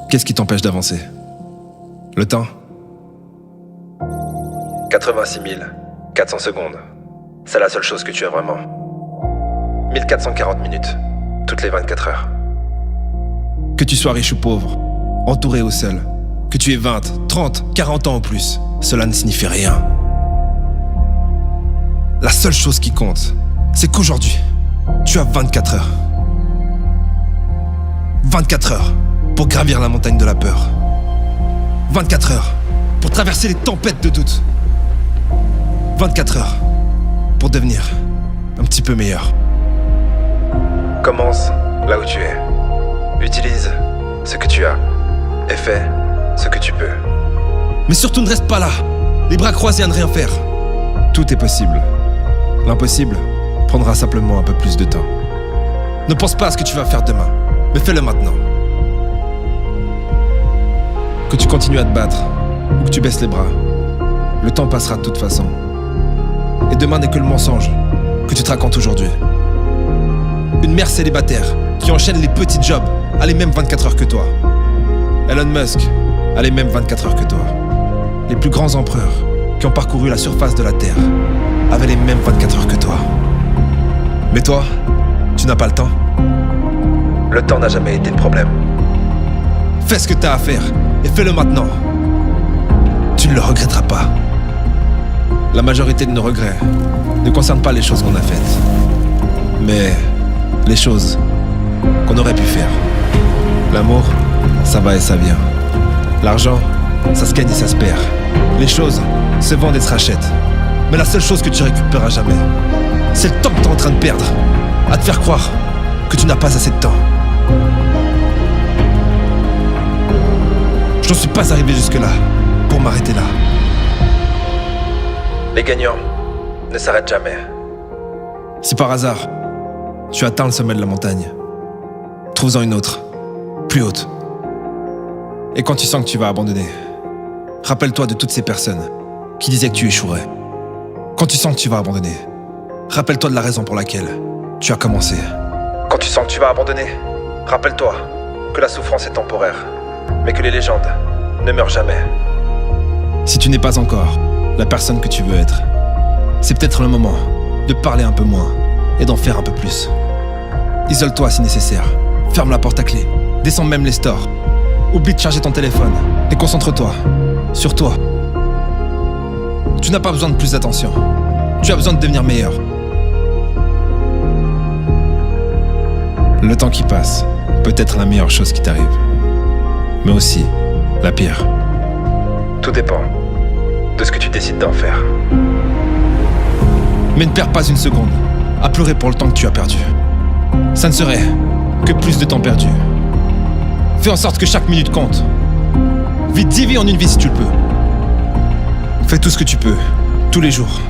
Qu'est-ce qui t'empêche d'avancer? Le temps? 86 400 secondes. C'est la seule chose que tu as vraiment. 1440 minutes, toutes les 24 heures. Que tu sois riche ou pauvre, entouré ou seul, que tu aies 20, 30, 40 ans ou plus, cela ne signifie rien. La seule chose qui compte, c'est qu'aujourd'hui, tu as 24 heures. 24 heures pour gravir la montagne de la peur. 24 heures pour traverser les tempêtes de doute. 24 heures pour devenir un petit peu meilleur. Commence là où tu es. Utilise ce que tu as et fais ce que tu peux. Mais surtout ne reste pas là, les bras croisés à ne rien faire. Tout est possible. L'impossible prendra simplement un peu plus de temps. Ne pense pas à ce que tu vas faire demain, mais fais-le maintenant. Que tu continues à te battre ou que tu baisses les bras, le temps passera de toute façon. Et demain n'est que le mensonge que tu te racontes aujourd'hui. Une mère célibataire qui enchaîne les petits jobs a les mêmes 24 heures que toi. Elon Musk a les mêmes 24 heures que toi. Les plus grands empereurs qui ont parcouru la surface de la Terre avaient les mêmes 24 heures que toi. Mais toi, tu n'as pas le temps. Le temps n'a jamais été le problème. Fais ce que tu as à faire et fais-le maintenant. Tu ne le regretteras pas. La majorité de nos regrets ne concernent pas les choses qu'on a faites, mais les choses qu'on aurait pu faire. L'amour, ça va et ça vient. L'argent, ça se gagne et ça se perd. Les choses se vendent et se rachètent. Mais la seule chose que tu récupéreras jamais, c'est le temps que tu es en train de perdre à te faire croire que tu n'as pas assez de temps. Je n'en suis pas arrivé jusque-là pour m'arrêter là. Les gagnants ne s'arrêtent jamais. Si par hasard, tu atteins le sommet de la montagne, trouve-en une autre, plus haute. Et quand tu sens que tu vas abandonner, rappelle-toi de toutes ces personnes qui disaient que tu échouerais. Quand tu sens que tu vas abandonner, rappelle-toi de la raison pour laquelle tu as commencé. Quand tu sens que tu vas abandonner, rappelle-toi que la souffrance est temporaire, mais que les légendes ne meurent jamais. Si tu n'es pas encore la personne que tu veux être, c'est peut-être le moment de parler un peu moins et d'en faire un peu plus. Isole-toi si nécessaire, ferme la porte à clé, descends même les stores, oublie de charger ton téléphone et concentre-toi sur toi. Tu n'as pas besoin de plus d'attention, tu as besoin de devenir meilleur. Le temps qui passe peut être la meilleure chose qui t'arrive, mais aussi la pire. Tout dépend de ce que tu décides d'en faire. Mais ne perds pas une seconde à pleurer pour le temps que tu as perdu. Ça ne serait que plus de temps perdu. Fais en sorte que chaque minute compte. Vis 10 vies en une vie si tu le peux. Fais tout ce que tu peux, tous les jours.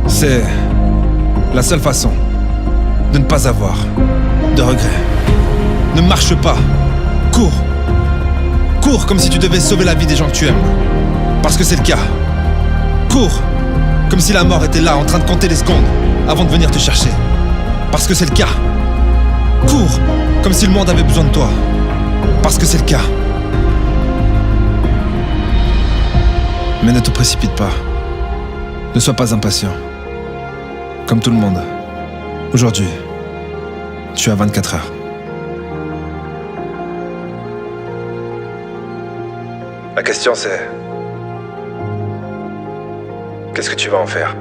C'est la seule façon de ne pas avoir de regrets. Ne marche pas, cours. Cours comme si tu devais sauver la vie des gens que tu aimes. Parce que c'est le cas. Cours comme si la mort était là en train de compter les secondes avant de venir te chercher. Parce que c'est le cas. Cours comme si le monde avait besoin de toi. Parce que c'est le cas. Mais ne te précipite pas. Ne sois pas impatient. Comme tout le monde. Aujourd'hui, tu as 24 heures. La question c'est... qu'est-ce que tu vas en faire ?